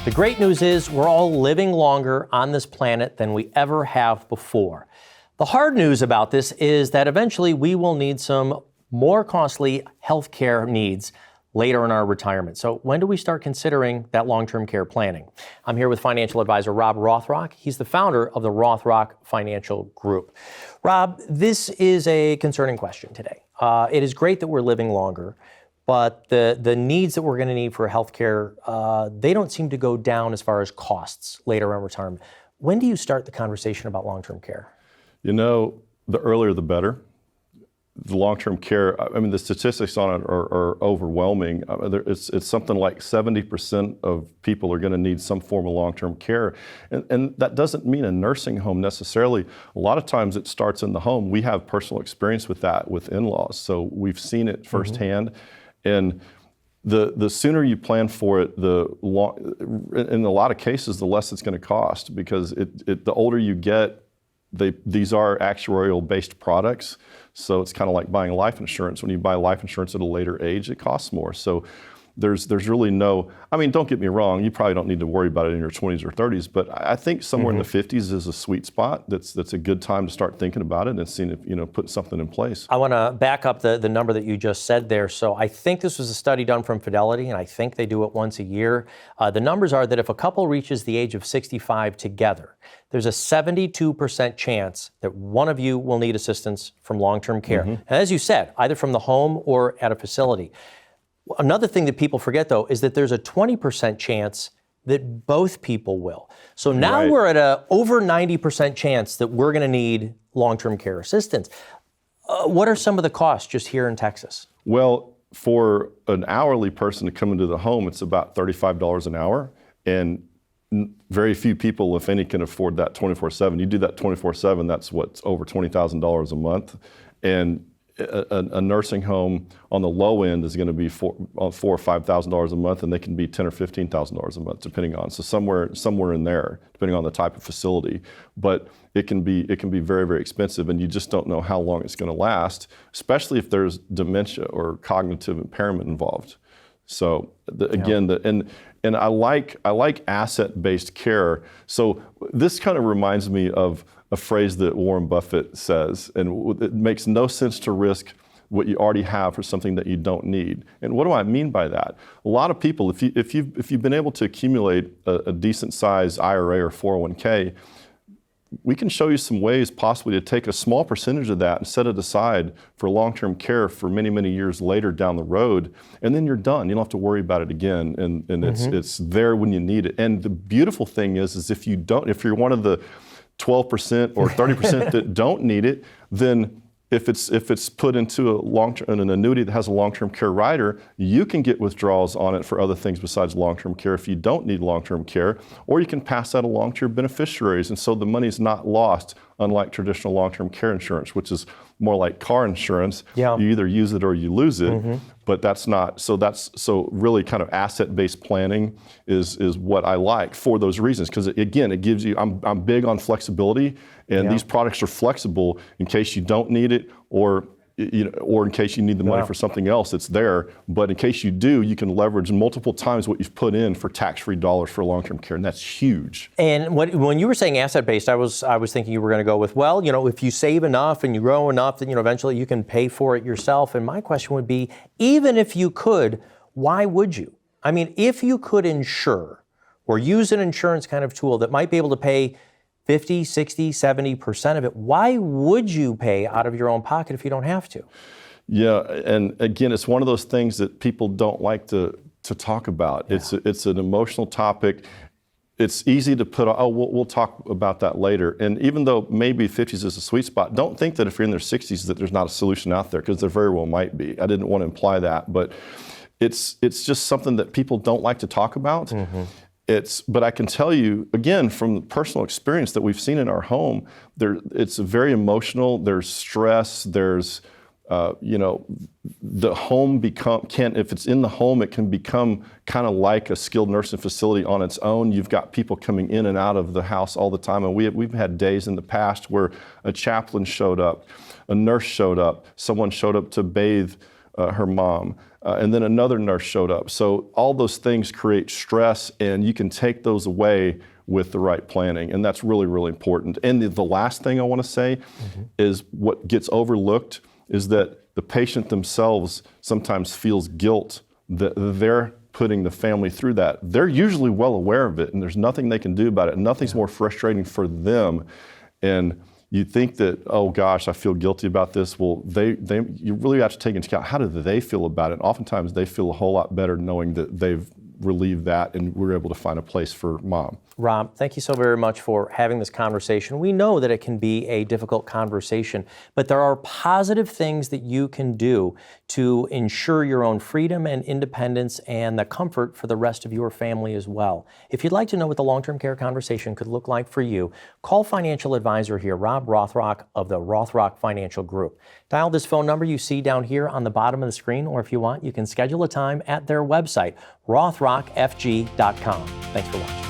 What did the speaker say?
The great news is we're all living longer on this planet than we ever have before. The hard news about this is that eventually we will need some more costly health care needs later in our retirement. So when do we start considering that long-term care planning? I'm here with financial advisor Robb Rothrock. He's the founder of the Rothrock Financial Group. Robb, this is a concerning question today. It is great that we're living longer, but the needs that we're going to need for healthcare, they don't seem to go down as far as costs later in retirement. When do you start the conversation about long-term care? You know, the earlier the better. The long-term care, I mean, the statistics on it are overwhelming. It's something like 70% of people are going to need some form of long-term care. And that doesn't mean a nursing home necessarily. A lot of times it starts in the home. We have personal experience with that with in-laws, so we've seen it firsthand. And the sooner you plan for it, in a lot of cases, the less it's going to cost, because the older you get, these are actuarial-based products. So it's kind of like buying life insurance. When you buy life insurance at a later age, it costs more. So there's really no, I mean, don't get me wrong, you probably don't need to worry about it in your 20s or 30s, but I think somewhere in the 50s is a sweet spot. That's a good time to start thinking about it and seeing if, put something in place. I want to back up the number that you just said there. So I think this was a study done from Fidelity, and I think they do it once a year. The numbers are that if a couple reaches the age of 65 together, there's a 72% chance that one of you will need assistance from long-term care. And as you said, either from the home or at a facility. Another thing that people forget, though, is that there's a 20% chance that both people will. So now we're at a over 90% chance that we're going to need long-term care assistance. What are some of the costs just here in Texas? Well, for an hourly person to come into the home, it's about $35 an hour. And very few people, if any, can afford that 24/7. You do that 24/7, that's what's over $20,000 a month. And a nursing home on the low end is going to be $4,000 or $5,000 a month, and they can be $10,000 or $15,000 a month, depending on. So somewhere in there, depending on the type of facility. But it can be very, very expensive, and you just don't know how long it's going to last, especially if there's dementia or cognitive impairment involved. So and I like asset-based care. So this kind of reminds me of a phrase that Warren Buffett says, and it makes no sense to risk what you already have for something that you don't need. And what do I mean by that? A lot of people, if you've been able to accumulate a decent size IRA or 401k, we can show you some ways possibly to take a small percentage of that and set it aside for long-term care for many, many years later down the road, and then you're done. You don't have to worry about it again, and it's there when you need it. And the beautiful thing is if you're one of the 12% or 30% that don't need it, then if it's put into an annuity that has a long-term care rider, you can get withdrawals on it for other things besides long-term care if you don't need long-term care, or you can pass that along to your beneficiaries, and so the money's not lost, unlike traditional long-term care insurance, which is more like car insurance. You either use it or you lose it, but that's not. So really kind of asset-based planning is what I like for those reasons, because again, it gives you. I'm big on flexibility, and these products are flexible in case you don't need it, or in case you need the money for something else, it's there. But in case you do, you can leverage multiple times what you've put in for tax-free dollars for long-term care, and that's huge. And when you were saying asset-based, I was thinking you were going to go with, if you save enough and you grow enough, then eventually you can pay for it yourself. And my question would be, even if you could, why would you? I mean, if you could insure or use an insurance kind of tool that might be able to pay 50, 60, 70% of it, why would you pay out of your own pocket if you don't have to? Yeah, and again, it's one of those things that people don't like to talk about. It's an emotional topic. It's easy to put, we'll talk about that later. And even though maybe 50s is a sweet spot, don't think that if you're in their 60s that there's not a solution out there, because there very well might be. I didn't want to imply that, but it's just something that people don't like to talk about. But I can tell you, again, from personal experience that we've seen in our home, it's very emotional. There's stress. There's, the home if it's in the home, it can become kind of like a skilled nursing facility on its own. You've got people coming in and out of the house all the time. And we've had days in the past where a chaplain showed up, a nurse showed up, someone showed up to bathe her mom. and then another nurse showed up. So all those things create stress, and you can take those away with the right planning, and that's really, really important. And the last thing I want to say is what gets overlooked is that the patient themselves sometimes feels guilt that they're putting the family through that. They're usually well aware of it, and there's nothing they can do about it. And nothing's more frustrating for them. And you think that, oh gosh, I feel guilty about this. Well, you really have to take into account, how do they feel about it? And oftentimes they feel a whole lot better knowing that they've relieved that and we're able to find a place for mom. Rob, thank you so very much for having this conversation. We know that it can be a difficult conversation, but there are positive things that you can do to ensure your own freedom and independence and the comfort for the rest of your family as well. If you'd like to know what the long-term care conversation could look like for you, call financial advisor here, Robb Rothrock of the Rothrock Financial Group. Dial this phone number you see down here on the bottom of the screen, or if you want, you can schedule a time at their website, rothrockfg.com. Thanks for watching.